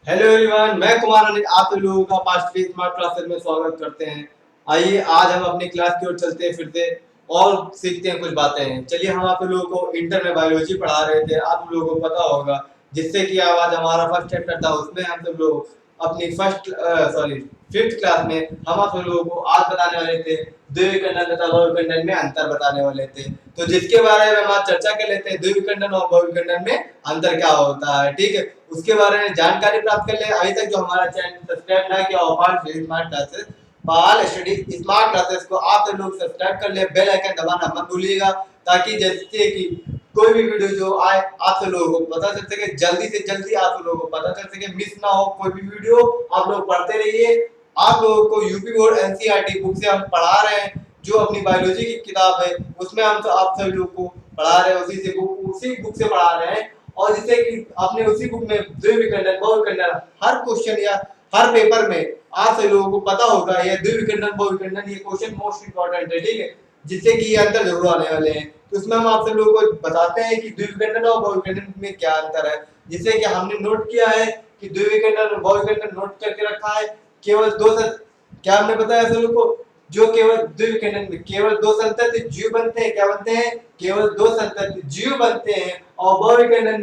Hello everyone, मैं कुमार अनिल आप सभी लोगों का पास्ट स्मार्ट क्लासेस में स्वागत करते हैं। आइए आज हम अपनी क्लास की ओर चलते हैं, फिर से और सीखते हैं कुछ बातें। चलिए, हम आप लोगों को इंटर में बायोलॉजी पढ़ा रहे थे, आप लोगों को पता होगा, जिससे कि आज हमारा फर्स्ट चैप्टर था। उसमें हम सब लोग अपनी फिफ्थ क्लास में हम आप लोगों को आज बताने वाले थे द्विविखंडन तथा बहुविखंडन में अंतर बताने वाले थे। तो जिसके बारे में हम आज चर्चा कर लेते हैं, द्विविखंडन और बहुविखंडन में अंतर क्या होता है। ठीक है, उसके बारे में जानकारी प्राप्त कर ले। अभी तक जो हमारा चैनल सब्सक्राइब ना किया हो, पाल स्टडी स्मार्ट क्लासेस को आप सब लोग सब्सक्राइब कर ले, बेल आइकन दबाना मत भूलिएगा, ताकि जैसे कि कोई भी वीडियो जो आए आप सब लोगों को पता चल सके, जल्दी से जल्दी आप सब लोगों को पता चल सके, मिस ना हो कोई भी वीडियो। आप लोग पढ़ते रहिए। आप लोगों को यूपी बोर्ड एनसीईआरटी बुक से हम पढ़ा रहे हैं, जो अपनी बायोलॉजी की किताब है उसमें हम तो आप सभी लोग को पढ़ा रहे हैं, उसी बुक से पढ़ा रहे हैं। और जिससे कि आपने उसी बुक में द्विविखंडन बहुविखंडन हर क्वेश्चन या हर पेपर में आप सभी लोगों को पता होगा, यह द्विविखंडन बहुविखंडन ये क्वेश्चन मोस्ट इंपॉर्टेंट है। ठीक है, जिससे कि ये अंतर जरूर आने वाले हैं। तो उसमें हम आप सब लोगों को बताते हैं कि द्विविखंडन और बहुविखंडन में क्या अंतर है। जिससे कि हमने नोट किया है कि द्विविखंडन और बहुविखंडन नोट करके रखा है। केवल दो क्या हमने बताया सब लोग को, जो केवल द्विविखंडन में केवल दो संतति जीव बनते हैं। क्या बनते हैं? केवल दो संतति जीव बनते हैं। और बहुविखंडन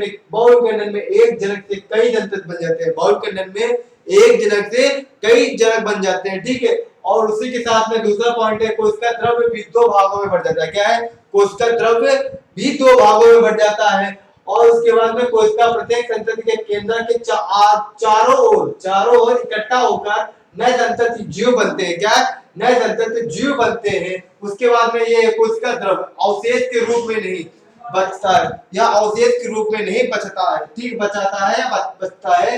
में एक जनक से कई जनक बन जाते हैं। बहुविखंडन में एक जनक से कई जनक बन जाते हैं। ठीक है, और उसी के साथ में दूसरा पॉइंट है, कोशिका द्रव्य भी दो भागों में बढ़ जाता है। क्या है? कोशिका द्रव्य भी दो भागों में बढ़ जाता है। और उसके बाद में कोशिका प्रत्येक संतति के केंद्र के चारों ओर इकट्ठा होकर नए संतति जीव बनते हैं। क्या? नए संतति जीव बनते हैं। उसके बाद में ये कोशिका द्रव्य अवशेष के रूप में नहीं बचता है, या अवशेष के रूप में नहीं बचता है। ठीक, बचाता है या बचता है।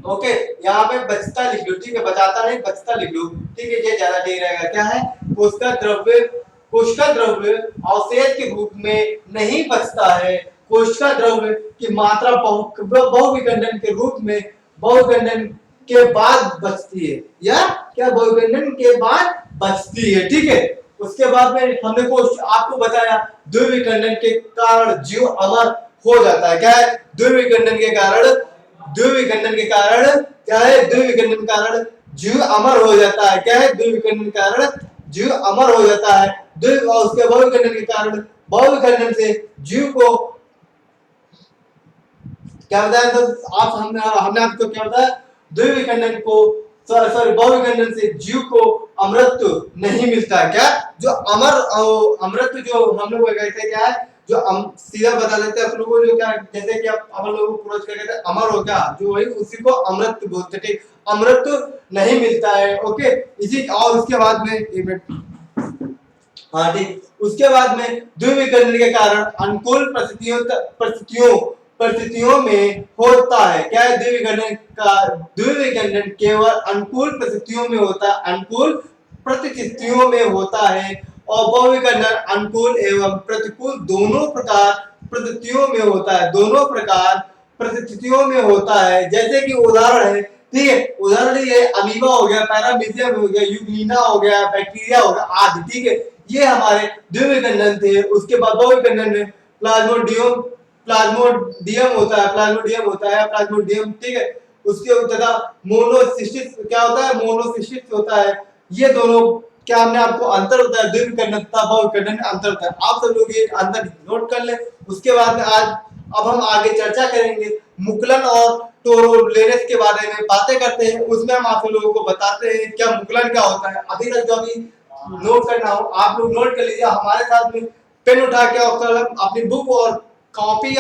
ओके, यहाँ पे बचता लिख लो। ठीक है, बचाता नहीं बचता लिख लो। ठीक है, ये ज्यादा ठीक रहेगा। क्या है? कोशिका द्रव्य अवशेष के रूप में नहीं बचता है। कोशिका द्रव्य की मात्रा बहुविखंडन के रूप में बहुविखंडन के बाद बचती है, या क्या बहुविखंडन के बाद बचती है। ठीक है, उसके बाद में हमने आपको बताया द्विविखंडन के कारण जीव अमर हो जाता है। क्या है? द्विविखंडन के कारण क्या है? द्विविखंडन कारण जीव अमर हो जाता है। क्या है? द्विविखंडन कारण जीव अमर हो जाता है। और उसके बहुविखंडन के कारण बहुविखंडन से जीव को क्या बताया? तो हमने आपको क्या बताया? द्विविखंडन को बहुविखंडन से जीव को अमृत नहीं मिलता है। क्या? जो अमृत जो हम लोग कहते हैं, क्या है? जो हम सीधा बता देते हैं आप लोगों को, जो क्या जैसे कि आप लोगों को पूछ कहते हैं अमर हो, क्या जो वही उसी को अमृत बोलते हैं। ठीक, अमृत नहीं मिलता है। ओके, इसी और उसके बाद में एक मिनट, हाँ ठीक, उसके बाद में द्विविखंडन के कारण अनुकूल परिस्थितियों में होता है। क्या है? द्विविखंडन केवल अनुकूल परिस्थितियों में होता है, अनुकूल परिस्थितियों में होता है। और बहुविखंडन अनुकूल एवं प्रतिकूल दोनों प्रकार परिस्थितियों में होता है। दोनों प्रकार परिस्थितियों में होता है। जैसे कि उदाहरण है, ठीक है, उदाहरण ये अमीबा हो गया, पैरामीशियम हो गया, यूग्लिना हो गया, बैक्टीरिया हो गया आदि। ठीक है, ये हमारे द्विविखंडन थे। उसके बाद बहुविखंडन में प्लाज्मोडियम होता है। ठीक है, उसके तथा मोनोसिस्टिस क्या होता है? मोनोसिस्टिस होता है। ये दोनों क्या हमने आपको अंतर होता है द्विविखंडन तथा बहुविखंडन में अंतर होता है। आप सब लोग ये अंतर नोट कर ले। उसके बाद में अब हम आगे चर्चा करेंगे मुकुलन और टोरोलेनस के बारे में बातें करते हैं। उसमें हम आप लोगों को बताते हैं क्या मुकुलन क्या होता है। अभी तक जो अभी नोट करना हो आप लोग नोट कर लीजिए। हमारे साथ में पेन उठा के और कलम अपनी बुक और कॉपी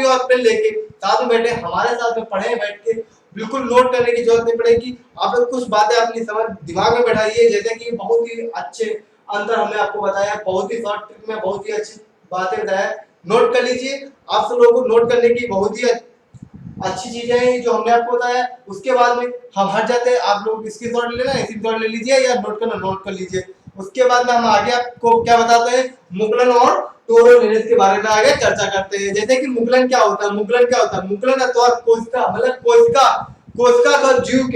और पेन लेके साथ में बैठे, हमारे साथ में पढ़े बैठ के। बिल्कुल नोट करने की जरूरत नहीं पड़ेगी। आप लोग कुछ बातें अपनी समझ दिमाग में बैठाइए। जैसे कि बहुत ही अच्छे अंतर हमने आपको बताया, बहुत ही शॉर्ट ट्रिक में बहुत ही अच्छी बातें बताया। नोट कर लीजिए। आप सब लोगों को नोट करने की बहुत ही अच्छी चीजें हैं जो हमने आपको बताया। उसके बाद में हम हट जाते हैं। आप लोग स्क्रीनशॉट लेना है, स्क्रीनशॉट ले लीजिए, या नोट करना नोट कर लीजिए। उसके बाद में हम आगे आपको क्या बताते हैं मुकुलन और टोरोलेनस के बारे में आगे चर्चा करते हैं। जैसे कि मुकुलन क्या होता है? मुकुलन अथवा कोशिका मतलब कोशिका का जीव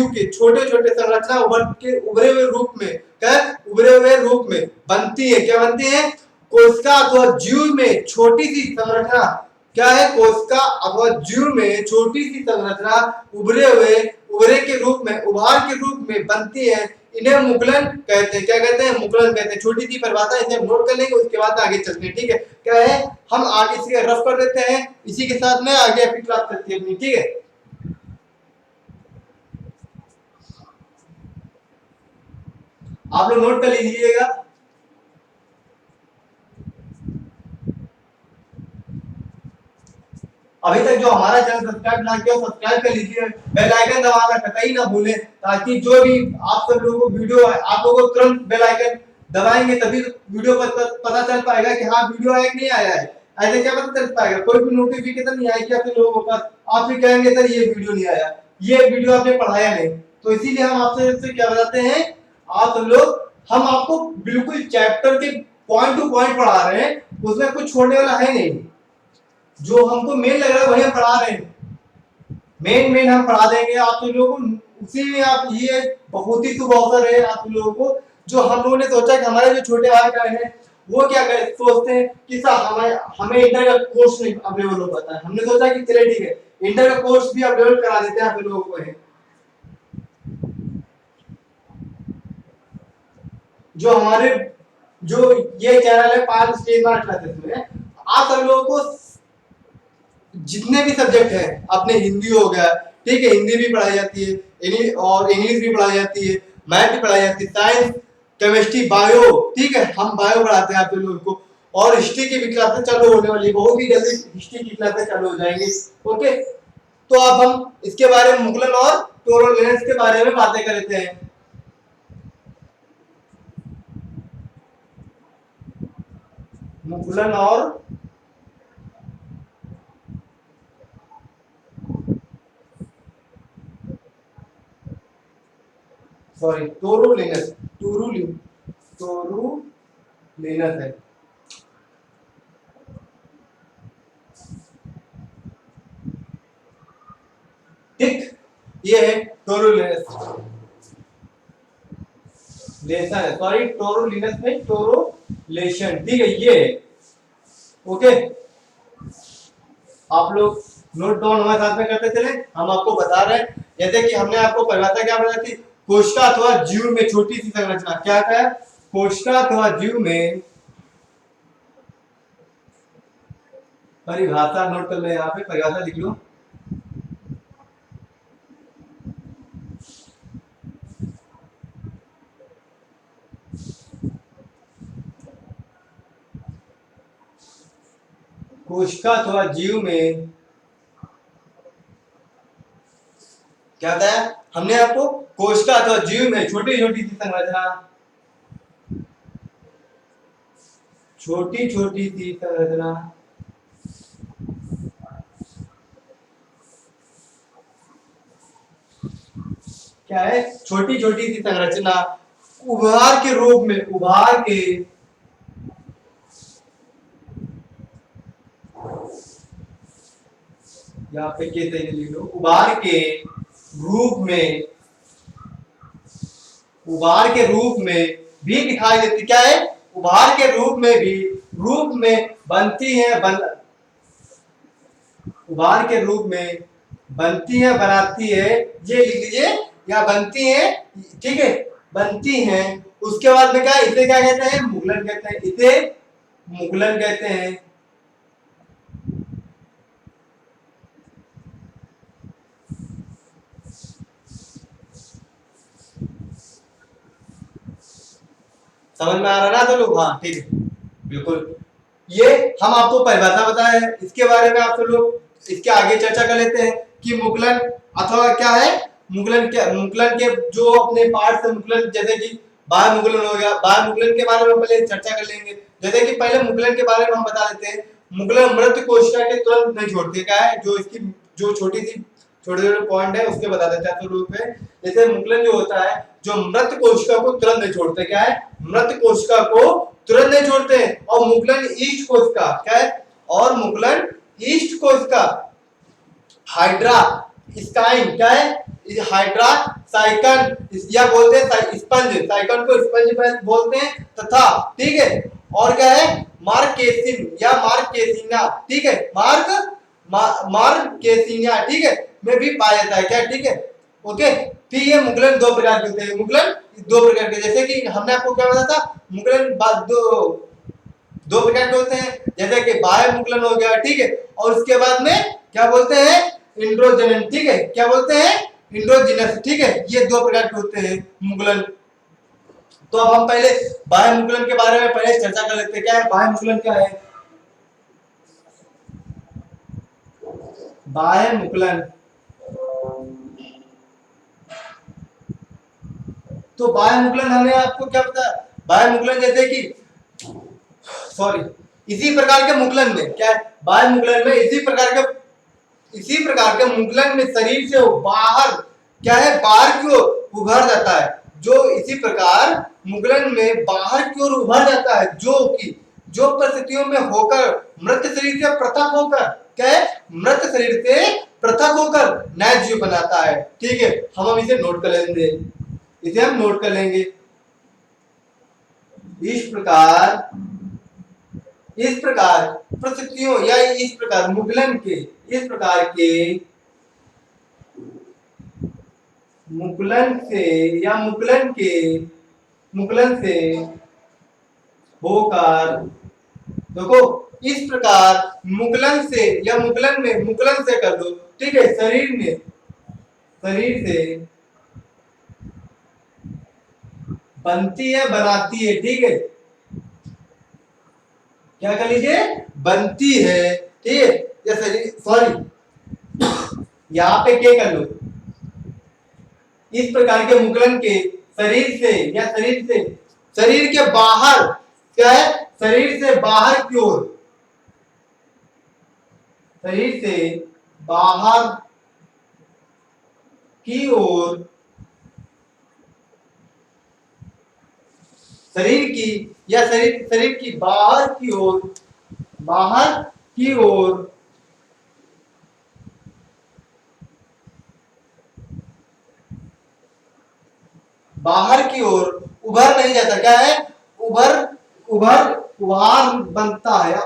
के छोटे छोटे संरचना उभरे हुए रूप में, क्या उभरे हुए रूप में बनती है। क्या बनती है? कोशिका अथवा जीव में छोटी सी संरचना क्या है, कोशिका अथवा जीव में छोटी सी संरचना उभरे के रूप में, उभार के रूप में बनती है, इन्हें मुकुलन कहते हैं। क्या कहते हैं, मुकुलन कहते हैं। छोटी सी परिभाषा, इसे नोट कर लेंगे, उसके बाद आगे चलते हैं। ठीक है, क्या है, हम आगे इसे रफ कर देते हैं, इसी के साथ में आगे आपकी क्लास चलती है अपनी। ठीक है, आप लोग नोट कर लीजिएगा। अभी तक जो हमारा चैनल सब्सक्राइब ना किया, सब्सक्राइब कर लीजिए, बेल आइकन दबाना कतई ना भूलें, ताकि जो भी आप सब लोगों को वीडियो है, आप लोगों को तुरंत बेल आइकन दबाएंगे तभी वीडियो पर पता चल पाएगा कि हाँ वीडियो आया कि नहीं आया है। ऐसे क्या पता चल पाएगा, कोई भी नोटिफिकेशन नहीं आएगी आपके लोगों के पास, आप भी कहेंगे सर ये वीडियो नहीं आया, ये वीडियो आपने पढ़ाया नहीं। तो इसीलिए हम आपसे क्या बताते हैं, आप सब लोग, हम आपको बिल्कुल चैप्टर के पॉइंट टू पॉइंट पढ़ा रहे हैं, उसमें कुछ छोड़ने वाला है नहीं। जो हमको मेन लग रहा है वही हम पढ़ा रहे हैं, मेन हम पढ़ा देंगे आप लोगों को। उसी में आप, ये बहुत ही शुभ अवसर है आप लोगों को। जो हम लोगों ने सोचा कि हमारे जो छोटे भाई बहन है वो क्या सोचते हैं कि सर हमें इंटर का कोर्स नहीं अवेलेबल हो पाता है, हमने सोचा कि चले ठीक है इंटर का कोर्स भी अवेलेबल करा देते हैं आप लोगों को है। जो हमारे जो ये चैनल है 5 स्टेज मार्क क्लासेस में, आप सब लोगों को जितने भी सब्जेक्ट है, अपने हिंदी हो गया, ठीक है, हिंदी भी पढ़ाई जाती है, इंग्लिश भी पढ़ाई जाती है, मैथ भी पढ़ाई जाती है, साइंस, केमिस्ट्री, बायो, ठीक है, हम बायो पढ़ाते हैं आप लोगों को। और हिस्ट्री की भी क्लासेस चालू होने वाली है, बहुत ही जल्दी हिस्ट्री की क्लासेस चालू हो जाएंगी। ओके, तो अब हम इसके बारे में, मुगलन और टोरोलेंस के बारे में बातें कर लेते हैं। मुगलन और सॉरी टोरुलिनस है। ठीक, ये है टोरुलिनस लेसन है, सॉरी टोरुलिनस में टोरुलेशन, ठीक है, ये है। ओके, आप लोग नोट डाउन हमारे साथ में करते चले, हम आपको बता रहे हैं। जैसे कि हमने आपको परिभाषा क्या बताई थी, कोशिका अथवा जीव में छोटी सी संरचना, क्या है, कोशिका अथवा जीव में, परिभाषा नोट कर लो, यहाँ पे परिभाषा लिख लो, कोशिका अथवा जीव में क्या बताया हमने आपको, कोशिका अथवा जीव में छोटी छोटी सी संरचना, छोटी छोटी सी संरचना, क्या है, छोटी छोटी सी संरचना उभार के रूप में, उभार के यहाँ पे कैसे लिख लो, उभार के रूप में, उभार के रूप में भी दिखाई देती, क्या है, उभार के रूप में भी, रूप में बनती है, उभार के रूप में बनती है, बनाती है, ये लिख लीजिए, या बनती है, ठीक है, बनती हैं। उसके बाद में क्या, इसे क्या कहते हैं, मुगलन कहते हैं, इसे मुगलन कहते हैं। समझ में आ रहा ना तो लोग, हाँ ठीक है, बिल्कुल। ये हम आपको परिभाषा बताए हैं, इसके बारे में आप सब लोग इसके आगे चर्चा कर लेते हैं कि मुगलन अथवा क्या है, मुगलन के जो अपने पार्ट से मुगलन, जैसे कि बाह्य मुगलन हो गया, बाह्य मुगलन के बारे में पहले चर्चा कर लेंगे। जैसे कि पहले मुगलन के बारे में हम बता देते हैं, मुगलन मृत कोशिका के तुरंत नहीं छोड़ती, क्या है, जो इसकी जो छोटे छोटे पॉइंट है उसके बता देते हैं रूप में। जैसे मुगलन जो होता है, जो मृत कोशिका को तुरंत नहीं छोड़ते, क्या है, मृत कोशिका को तुरंत नहीं छोड़ते हैं। और मुगलन ईस्ट कोशिका, क्या है, और मुगलन ईस्ट कोशिका हाइड्रा स्काइन, क्या है, हाइड्रा साइकन, या बोलते हैं स्पंज, साइकन को स्पंज बोलते हैं, तथा ठीक है, और क्या है, मार्केसिन या मार्केसिना, ठीक है, मार्केसिनिया, ठीक है, में भी पाया जाता है क्या, ठीक है, ओके। फिर ये मुगलन दो प्रकार के होते हैं, मुगलन दो प्रकार के, जैसे कि हमने आपको क्या बताया था, मुगलन दो प्रकार के होते हैं, जैसे कि बाह्य मुगलन हो गया, ठीक है, और उसके बाद में क्या बोलते हैं, इंड्रोजनन, ठीक है, क्या बोलते हैं, इंड्रोजिनस, ठीक है, ये दो प्रकार के होते हैं मुगलन। तो अब हम पहले बाह्य मुगलन के बारे में पहले चर्चा कर लेते हैं, क्या है बाह्य मुगलन, क्या है बाह्य मुगलन। तो बाह्य मुगलन हमने आपको क्या बताया, बाह्य मुगलन जैसे कि सॉरी इसी प्रकार के मुगलन में क्या है, बाह्य मुगलन में इसी प्रकार के मुगलन में शरीर से बाहर क्या है, बाहर की ओर उभर जाता है, जो इसी प्रकार मुगलन में बाहर की ओर उभर जाता है, जो परिस्थितियों में होकर मृत शरीर से पृथक होकर क्या है, मृत शरीर से पृथक होकर नया जीव बनाता है, ठीक है। हम इसे नोट कर लेंगे, इसे हम नोट कर लेंगे। इस प्रकार परिस्थितियों या इस प्रकार मुगलन के, इस प्रकार के मुगलन से या मुगलन से होकर, देखो इस प्रकार मुगलन से या मुगलन से कर दो, ठीक है, शरीर से बनती है, बनाती है, ठीक है, क्या कर लीजिए, बनती है, ठीक है, या शरीर सॉरी यहाँ पे क्या कर लो, इस प्रकार के मुगलन के शरीर से या शरीर के बाहर क्या है, शरीर से बाहर की ओर, शरीर से बाहर की ओर शरीर की या शरीर की बाहर की ओर उभर नहीं जाता, क्या है, उभार बनता है या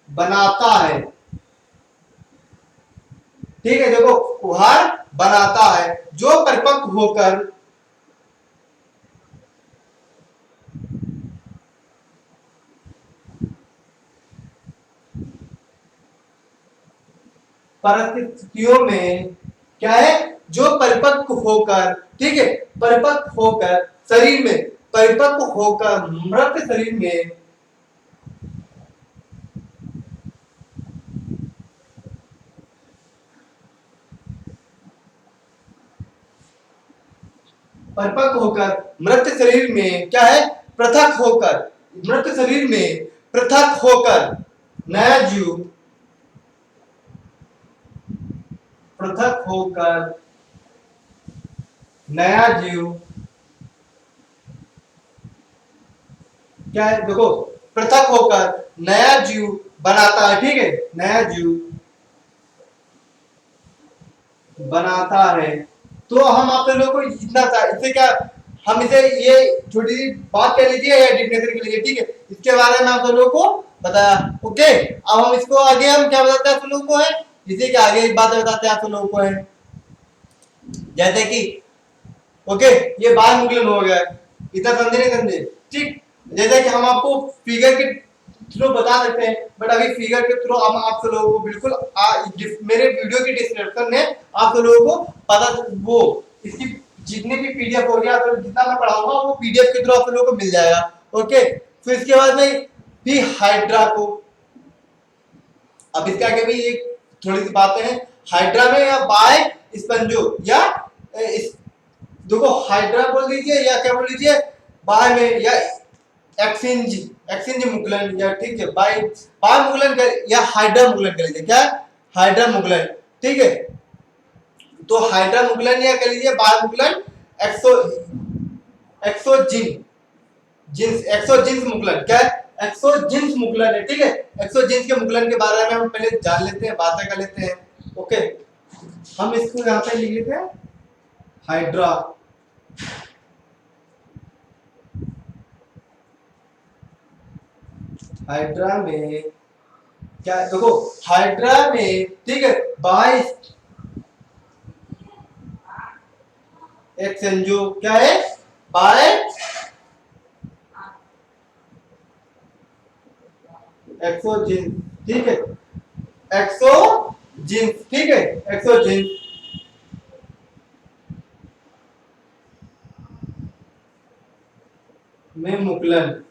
बनाता है, ठीक है, देखो उभार बनाता है, जो परिपक्व होकर परिस्थितियों में क्या है, जो परिपक्व होकर, ठीक है, परिपक्व होकर शरीर में, परिपक्व होकर मृत शरीर में परिपक्व होकर मृत शरीर में क्या है, पृथक होकर, मृत शरीर में पृथक होकर नया जीव, पृथक होकर नया जीव क्या है, देखो पृथक होकर नया जीव बनाता है, ठीक है, नया जीव बनाता है। तो हम आप लोगों को इतना था, इससे क्या हम इसे ये छोटी सी बात कह लीजिए या डिफिनेशन के लिए, ठीक है, इसके बारे में आप लोगों को बताया, ओके। अब हम इसको आगे हम क्या बताते हैं आप लोगों को, है इसी के आगे एक बात बताते हैं आप लोगों को, है जैसे कि ओके ये बाह्य मुगलन हो गया, इतना समझे नहीं समझे, ठीक, जैसे कि हम आपको फिगर के थ्रू बता सकते हैं, बट अभी फिगर के थ्रू हम आप लोगों को बिल्कुल मेरे वीडियो की डिस्क्रिप्शन में आप लोगों को पता वो इसकी जितनी भी पीडीएफ हो गया, तो जितना मैं पढ़ाऊंगा वो पीडीएफ के थ्रू आप लोगों को मिल जाएगा, ओके। फिर इसके बाद में भी हाइड्रा को, अब इसके आगे भी एक थोड़ी सी बातें हैं, हाइड्रा में या बाय स्पंजो या देखो हाइड्रा बोल दीजिए या क्या बोल दीजिए, बाय में या एक्सचेंज मुगलन, या ठीक है बाय मुगलन या हाइड्रा मुगलन कर लीजिए, क्या हाइड्रा मुगलन, ठीक है। तो हाइड्रा मुगलन या कह लीजिए बाय मुगलन, एक्सोजिन्स मुगलन, क्या है एक्सोजिन्स मुगलन है, ठीक है। एक्सोजिन्स के मुगलन के बारे में हम पहले जान लेते हैं, बातें कर लेते हैं, ओके। हम इसको यहाँ पे लिख लेते हैं हाइड्रा, हाइड्रा में क्या देखो, हाइड्रा में ठीक है बाय एक्सचेंजो क्या है, बाय एक्सोजिन, ठीक है एक्सोजिन, ठीक है एक्सोजिन में मुकलन,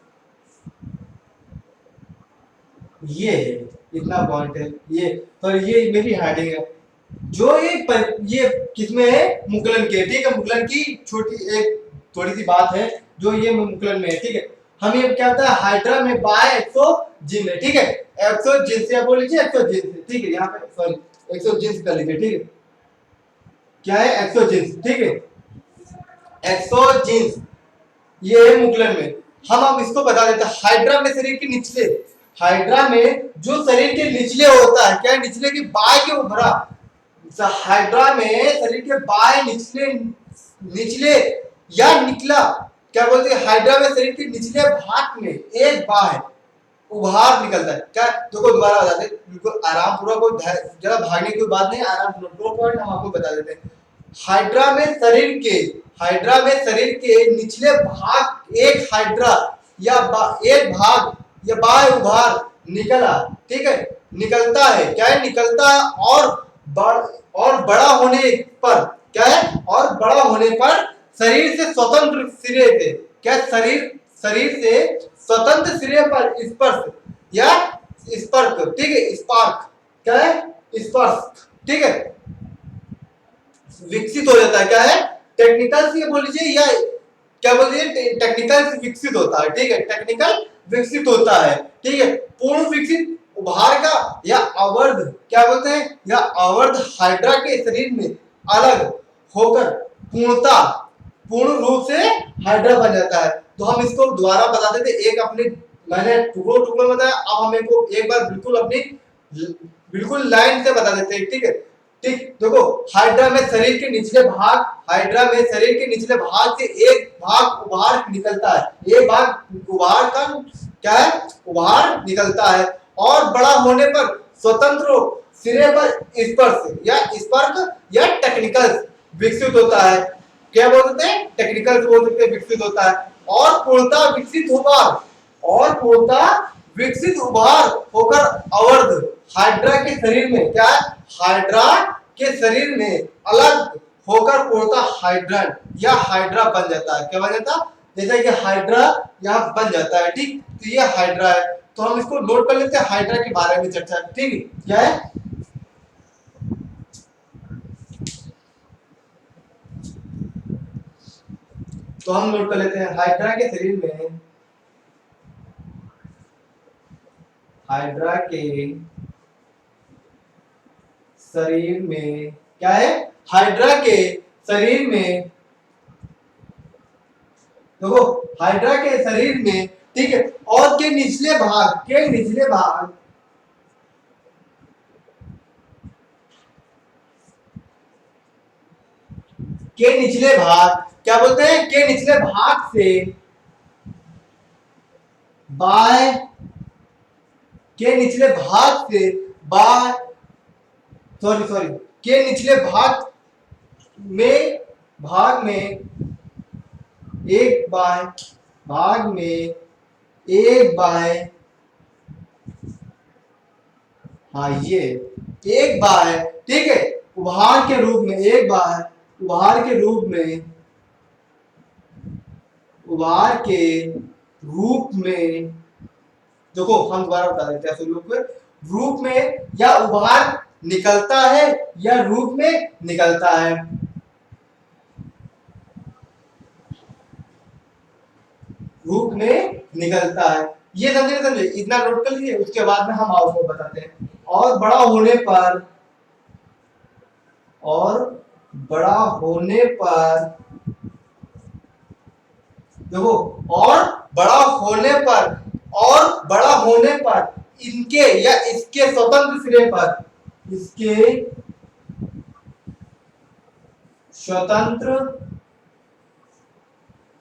ये है इतना पॉइंट है ये, पर ये मेरी हेडिंग है जो ये किसमें है, मुकलन के, ठीक है मुकलन की छोटी एक थोड़ी सी बात है जो ये मुकलन में है, ठीक है हम ये क्या होता है हाइड्रा में बाय एक्सोजिन है, ठीक है एक्सोजिन से बोल लीजिए एक्सोजिन से, ठीक है यहाँ पे सॉरी एक्सोजिन कर लीजिए, ठीक है क्या है एक्सोजिन, ठीक है एक्सोजिन ये है मुकलन में। हम अब इसको बता देते हैं हाइड्रा में शरीर के निचले, हाइड्रा में जो शरीर के निचले होता है क्या, निचले की बाय के उभरा, हाइड्रा में शरीर के बाय निचले निचले या निकला क्या बोलते हैं, हाइड्रा में शरीर के निचले भाग में एक बाय उभार निकलता है क्या, देखो दोबारा बता देते बिल्कुल आराम पूर्वक, कोई जरा भागने की बात नहीं, आराम से दो पॉइंट हम आपको बता देते हैं। हाइड्रा में शरीर के, हाइड्रा में शरीर के निचले भाग एक हाइड्रा या एक भाग या बाय उभार निकला, ठीक है निकलता है क्या है, निकलता है और बड़ा होने पर क्या है, और बड़ा होने पर शरीर से स्वतंत्र सिरे से क्या, शरीर से स्वतंत्र सिरे पर स्पर्श या स्पर्क, ठीक है स्पार्क क्या है स्पर्श, ठीक है विकसित हो जाता है क्या है, टेक्निकल से बोल लीजिए या क्या बोल लीजिए टेक्निकल से विकसित होता है, ठीक है टेक्निकल विकसित होता है, ठीक है पूर्ण विकसित उभार का या अवर्ध क्या बोलते हैं, या अवर्ध हाइड्रा के शरीर में अलग होकर पूर्ण रूप से हाइड्रा बन जाता है। तो हम इसको दोबारा बता देते, एक अपने मैंने टुकड़ों टुकड़ों बताया, अब हम इनको एक बार बिल्कुल अपनी बिल्कुल लाइन से बता देते हैं, ठीक है ठीक देखो हाइड्रा में शरीर के निचले भाग, हाइड्रा में शरीर के निचले भाग से एक भाग उभार निकलता है, एक भाग उभार का क्या है उभार निकलता है और बड़ा होने पर स्वतंत्र सिरे पर स्पर्श या स्पर्क या टेक्निकल विकसित होता है, क्या बोलते हैं टेक्निकल से बोल सकते हैं विकसित होता है, और पूर्णतः विकसित उभार, और पूर्णतः विकसित उभार होकर अवर्ध हाइड्रा के शरीर में क्या है, हाइड्रा के शरीर में अलग होकर पूर्णतः हाइड्रन या हाइड्रा बन जाता है, क्या बन जाता है जैसे कि हाइड्रा यहाँ बन जाता है, ठीक तो ये हाइड्रा है, तो हम इसको नोट कर लेते हैं हाइड्रा के बारे में चर्चा, ठीक क्या है तो हम नोट कर लेते हैं हाइड्रा के शरीर में, हाइड्रा के शरीर में क्या है, हाइड्रा के शरीर में देखो हाइड्रा के शरीर में ठीक है, और के निचले भाग के निचले भाग क्या बोलते हैं, के निचले भाग से बाय के निचले भाग से बाय सॉरी के निचले भाग में एक बाय हाँ ये एक बाय ठीक है उभार के रूप में, एक बार उभार के रूप में देखो हम दोबारा बता देते हैं रूप में या उभार निकलता है या रूप में निकलता है, रूप में निकलता है, ये समझे इतना नोट कर लीजिए, उसके बाद में हम आपको बताते हैं। और बड़ा होने पर देखो बड़ा होने पर इनके या इसके स्वतंत्र सिरे पर, इसके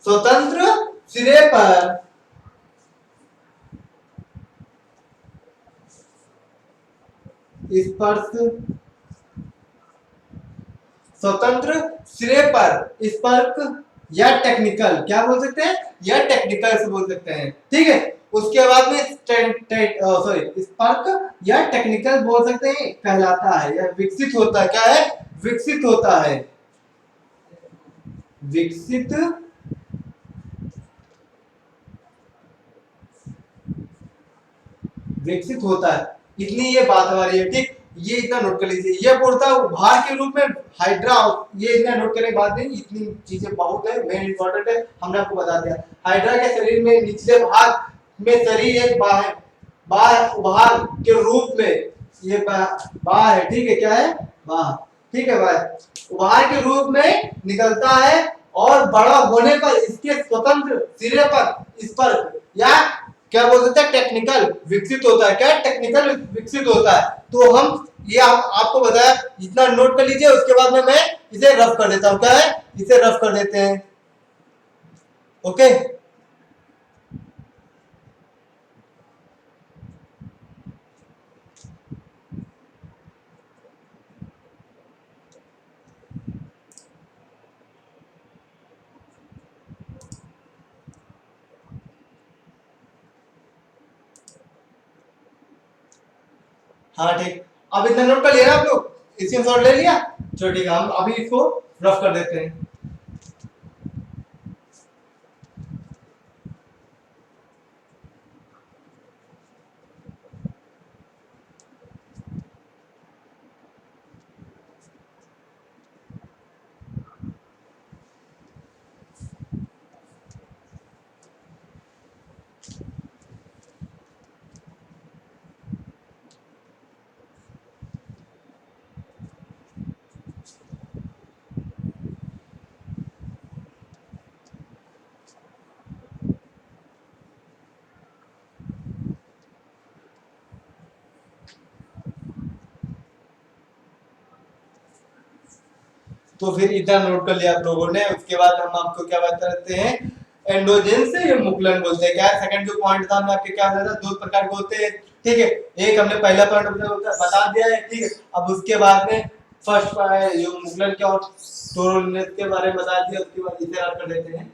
स्वतंत्र सिरे पर स्पर्श स्वतंत्र सिरे पर स्पर्क या टेक्निकल, क्या बोल सकते हैं, या टेक्निकल से बोल सकते हैं, ठीक है। उसके बाद में सॉरी स्पर्क या टेक्निकल बोल सकते हैं, कहलाता है या विकसित होता है, क्या है, विकसित होता है, विकसित विकसित होता है। इतनी ये बात हमारी है, ठीक। ये इतना नोट कर लीजिए, ये पूर्णतः उपहार के रूप में हाइड्रा, ये इतना नोट करने की बात नहीं, इतनी चीजें बहुत है, मेन इंपॉर्टेंट है, हमने आपको बता दिया। हाइड्रा के शरीर में निचले भाग में शरीर एक बाह्य उपहार के रूप में, ये बाह्य है, ठीक है, क्या है, बाह्य, ठीक है, बाह्य उपहार के रूप में निकलता है और बड़ा होने पर इसके स्वतंत्र सिरे पर स्पर्श या क्या बोल सकते हैं, टेक्निकल विकसित होता है, क्या टेक्निकल विकसित होता है। तो हम ये आपको बताया, इतना नोट कर लीजिए, उसके बाद में मैं इसे रफ कर देता हूं, क्या है, इसे रफ कर देते हैं, ओके। हाँ ठीक, अब इतना नोट कर लिया ना आप लोग, स्क्रीनशॉट ले लिया, चलो ठीक है, हम अभी इसको रफ कर देते हैं। तो फिर इतना नोट कर लिया आप लोगों ने, उसके बाद हम आपको क्या बताते हैं, एंडोजेन से ये मुकुलन बोलते हैं, क्या सेकंड जो पॉइंट था, हमने आपके क्या बताया था, दो प्रकार के होते हैं, ठीक है। एक हमने पहला पॉइंट बता दिया है, ठीक है। अब उसके बाद में फर्स्ट जो मुकुलन क्या और टोरल के बारे में बता दिया, उसके बाद इसे याद कर लेते हैं।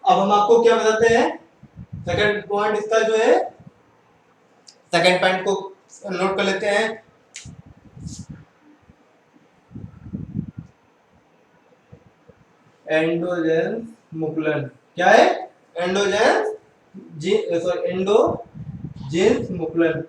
अब हम आपको क्या बताते हैं, सेकंड पॉइंट इसका जो है, सेकंड पॉइंट को नोट कर लेते हैं। एंडोजेंस मुकुलन, क्या है, एंडोजेंस सॉरी एंडोजेंस मुकुलन।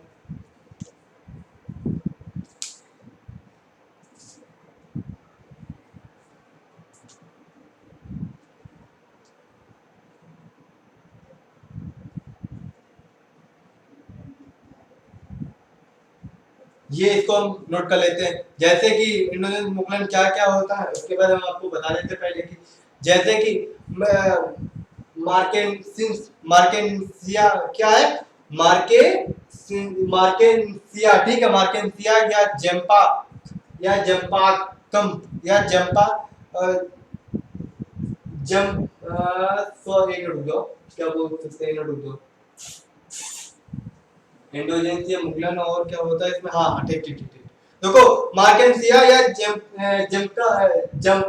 ये इसको हम नोट कर लेते हैं, जैसे कि इंडोजेंस मुकुलन क्या क्या होता है, उसके बाद हम आपको बता देते हैं पहले कि, जैसे कि मार्केंसिया क्या है, मार्के मार्केंसिया, ठीक है, मार्केंसिया या जेम्पा या जम्पाकम या जम्पा जम सॉरी एक मिनट रुक जाओ, क्या बोल सकते हैं, एक मिनट रुक जाओ, एंडोजेंस या मुगलन और क्या होता है इसमें, हाँ हाँ ठीक ठीक ठीक ठीक। देखो मार्केंसिया या जेम का जम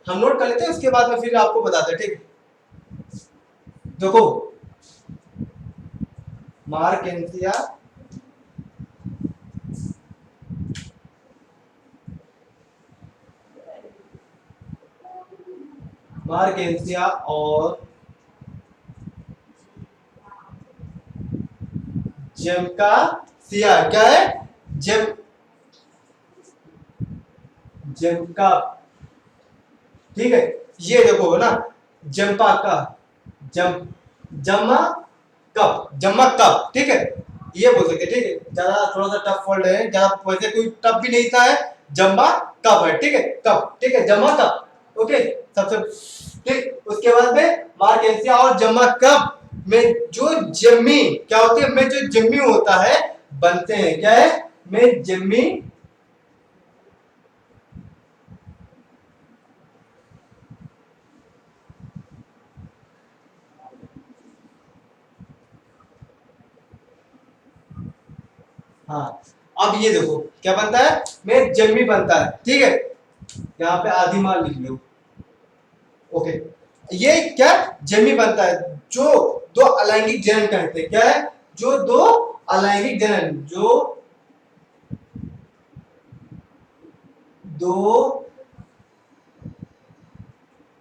हम नोट कर लेते हैं, उसके बाद में फिर आपको बताते हैं, ठीक। देखो मार्केंसिया मार्केंसिया और जेमका सिया क्या है, जेम जेमका, ठीक है। ये देखो ना, जम्पा का जम जमा कप, जमा कप, ठीक है, ये बोल सकते, ठीक है। ज्यादा थोड़ा सा टफ वर्ड है, ज्यादा वैसे कोई टफ भी नहीं था है, जम्बा कप है, ठीक है, कप, ठीक है, जमा कप, ओके। सबसे ठीक, उसके बाद में मार्केंसिया और जमा कप में जो जमी क्या होती है, में जो जमी होता है बनते हैं, क्या है, में जमी हाँ, अब ये देखो क्या बनता है, में जन्मी बनता है, ठीक है, यहाँ पे आधी मान लिख लो। ओके, ये क्या जन्मी बनता है, जो दो अलैंगिक जनन कहते हैं, क्या है, जो दो अलैंगिक जनन, जो दो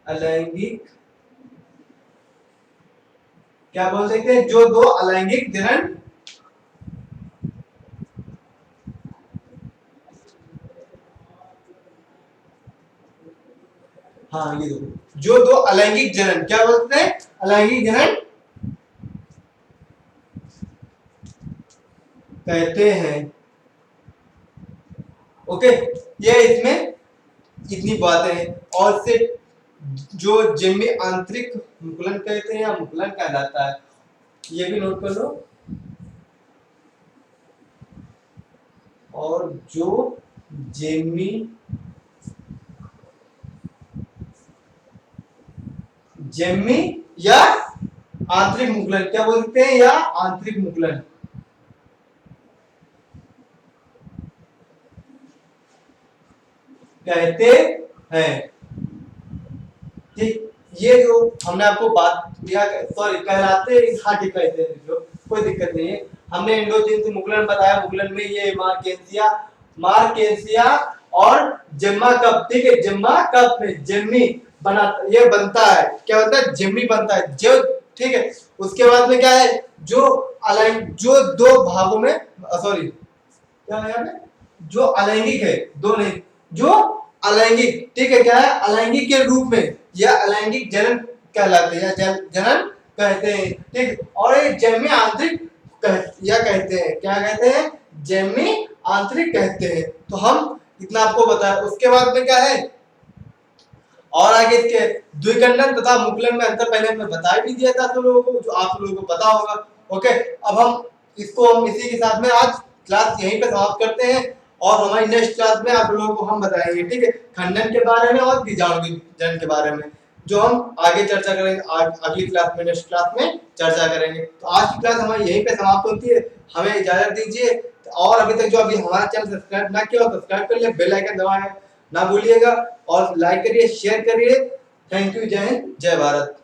अलैंगिक, क्या बोल सकते हैं, जो दो अलैंगिक जनन, हाँ ये देखो, जो दो अलैंगिक जनन, क्या बोलते हैं, अलैंगिक जनन कहते हैं। ओके, ये इसमें इतनी बातें हैं, और से जो जिम्मी आंतरिक मुकुलन कहते हैं या मुकुलन कहलाता है, ये भी नोट कर लो। और जो जिम्मी जिम्मी या आंतरिक मुकुलन, क्या बोलते हैं, या आंतरिक मुकुलन कहते हैं, ठीक। ये जो हमने आपको बात दिया, सॉरी कहलाते, हाँ ठीक कहते हैं, जो कोई दिक्कत नहीं है। हमने इंडोजीन से मुकुलन बताया, मुकुलन में ये मार्केंसिया, मार्केंसिया और जिम्मा कप, ठीक है, जिम्मा कप में जिम्मी बना, ये बनता है, क्या बनता है, जिम्मी बनता है, जो, ठीक है। उसके बाद में क्या है, जो अलाइन, जो दो भागों में, सॉरी क्या है यहाँ पे, जो अलैंगिक है, दो नहीं, जो अलैंगिक, ठीक है, क्या है, अलैंगिक के रूप में या अलैंगिक जनन कहलाते हैं, या जनन कहते हैं, ठीक। और ये जन्मी आंतरिक या कहते हैं, क्या कहते हैं, जन्मी आंतरिक कहते हैं। तो हम इतना आपको बताया, उसके बाद में क्या है, और आगे इसके द्विखंडन तथा मुकुलन में अंतर पहले हमने बता भी दिया था, तो लोगों को, जो आप लोगों को पता होगा। ओके, अब हम इसको, हम इसी के साथ में आज क्लास यहीं पे समाप्त करते हैं, और हमारी नेक्स्ट क्लास में आप लोगों को हम बताएंगे, ठीक है, खंडन के बारे में और बीजाणुजनन के बारे में, जो हम आगे चर्चा करेंगे, अगली क्लास में, नेक्स्ट क्लास में चर्चा करेंगे। तो आज की क्लास हमारी यहीं पे समाप्त होती है, हमें इजाजत दीजिए। और अभी तक जो अभी हमारा चैनल सब्सक्राइब ना किया हो, सब्सक्राइब कर ले, बेल आइकन दबाएं ना भूलिएगा, और लाइक करिए, शेयर करिए। थैंक यू, जय हिंद, जय भारत।